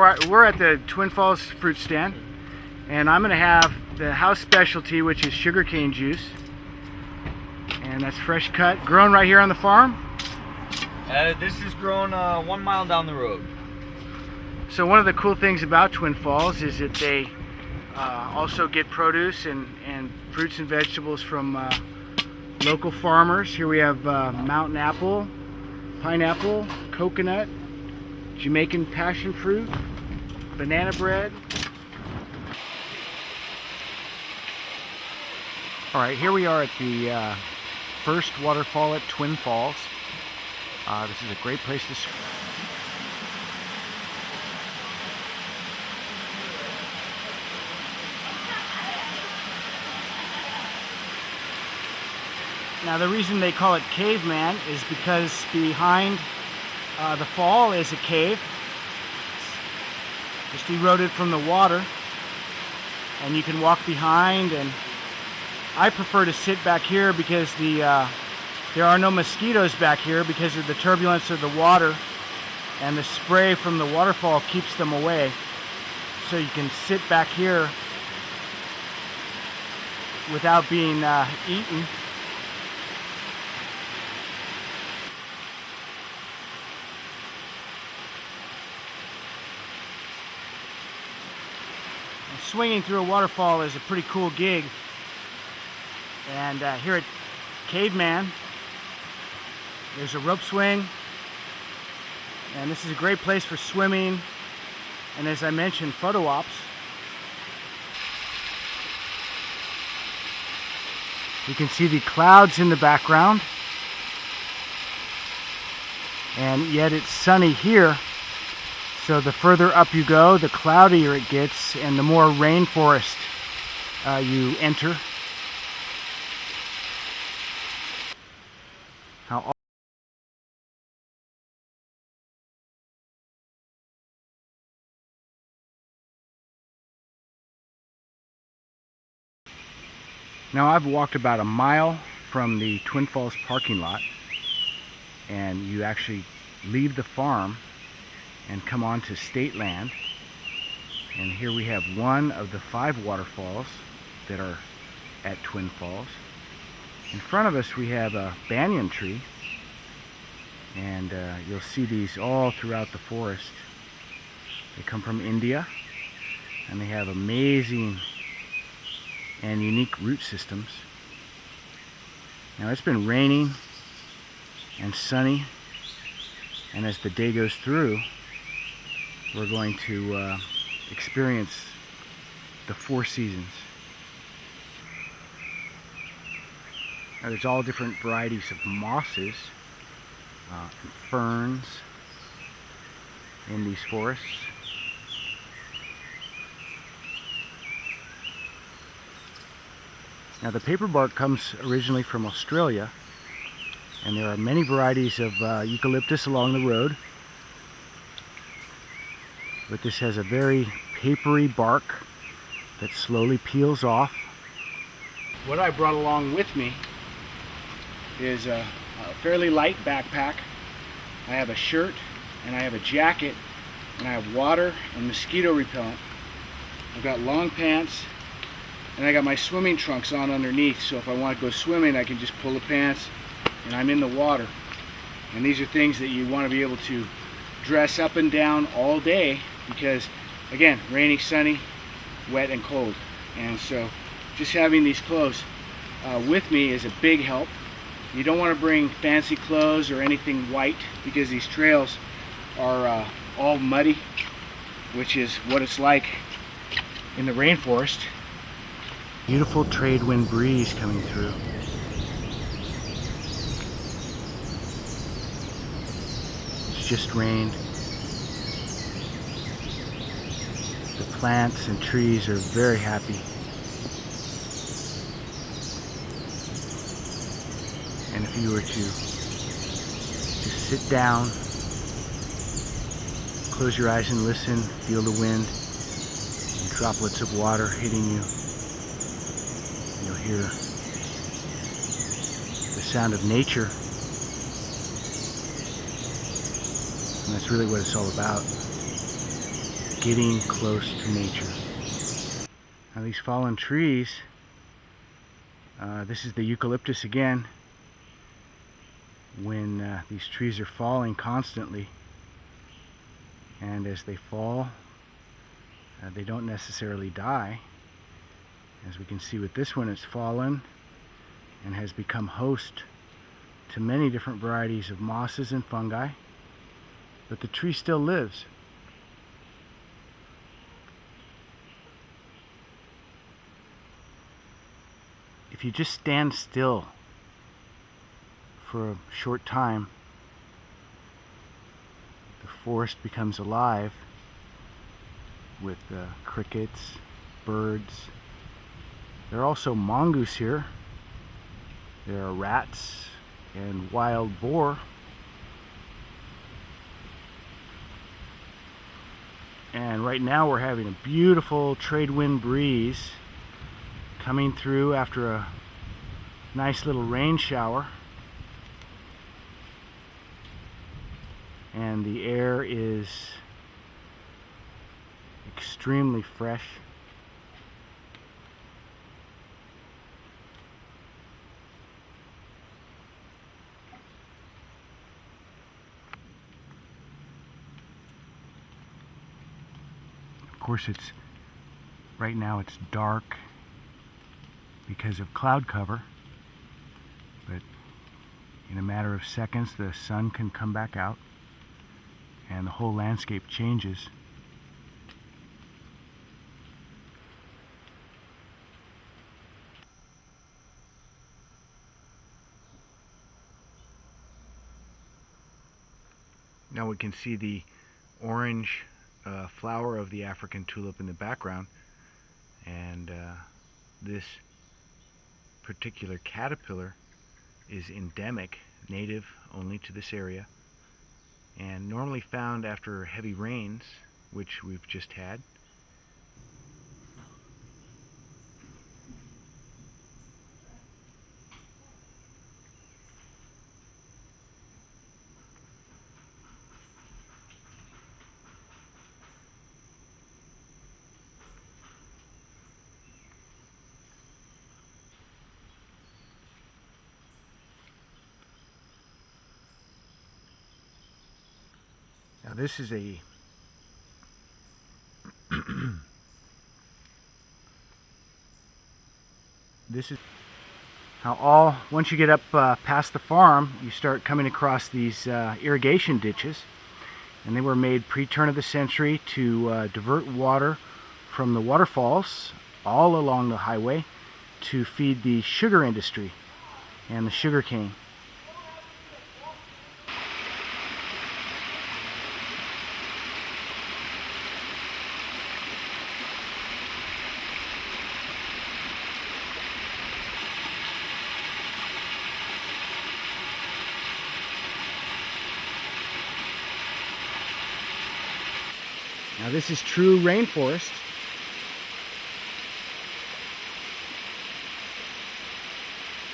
We're at the Twin Falls fruit stand, and I'm going to have the house specialty, which is sugarcane juice, and that's fresh cut, grown right here on the farm. This is grown 1 mile down the road. So one of the cool things about Twin Falls is that they also get produce and fruits and vegetables from local farmers. Here we have mountain apple, pineapple, coconut, Jamaican passion fruit, banana bread. Alright, here we are at the first waterfall at Twin Falls. This is a great place to swim. Now the reason they call it Caveman is because behind the fall is a cave, just eroded from the water, and you can walk behind. And I prefer to sit back here because there are no mosquitoes back here because of the turbulence of the water, and the spray from the waterfall keeps them away. So you can sit back here without being eaten. Swinging through a waterfall is a pretty cool gig, and here at Caveman there's a rope swing, and this is a great place for swimming and, as I mentioned, photo ops. You can see the clouds in the background, and yet it's sunny here. So the further up you go, the cloudier it gets, and the more rainforest you enter. Now I've walked about a mile from the Twin Falls parking lot, and you actually leave the farm and come on to state land. And here we have one of the 5 waterfalls that are at Twin Falls. In front of us we have a banyan tree, and you'll see these all throughout the forest. They come from India, and they have amazing and unique root systems. Now it's been raining and sunny, and as the day goes through, we're going to experience the 4 seasons. Now there's all different varieties of mosses and ferns in these forests. Now the paperbark comes originally from Australia, and there are many varieties of eucalyptus along the road. But this has a very papery bark that slowly peels off. What I brought along with me is a fairly light backpack. I have a shirt, and I have a jacket, and I have water and mosquito repellent. I've got long pants, and I got my swimming trunks on underneath, so if I want to go swimming I can just pull the pants and I'm in the water. And these are things that you want to be able to dress up and down all day, because again, rainy, sunny, wet and cold. And so just having these clothes with me is a big help. You don't want to bring fancy clothes or anything white, because these trails are all muddy, which is what it's like in the rainforest. Beautiful trade wind breeze coming through. It's just rained. The plants and trees are very happy. And if you were to just sit down, close your eyes and listen, feel the wind and droplets of water hitting you, you'll hear the sound of nature. And that's really what it's all about. getting close to nature. Now these fallen trees, this is the eucalyptus again. When these trees are falling constantly, and as they fall, they don't necessarily die. As we can see with this one, it's fallen and has become host to many different varieties of mosses and fungi, but the tree still lives. If you just stand still for a short time, the forest becomes alive with crickets, birds. There are also mongoose here. There are rats and wild boar. And right now we're having a beautiful trade wind breeze coming through after a nice little rain shower. And the air is extremely fresh. Of course, right now it's dark because of cloud cover, but in a matter of seconds the sun can come back out and the whole landscape changes. Now we can see the orange flower of the African tulip in the background, and this particular caterpillar is endemic, native only to this area, and normally found after heavy rains, which we've just had. Now this is a this is how once you get up past the farm, you start coming across these irrigation ditches, and they were made pre-turn of the century to divert water from the waterfalls all along the highway to feed the sugar industry and the sugar cane. Now this is true rainforest.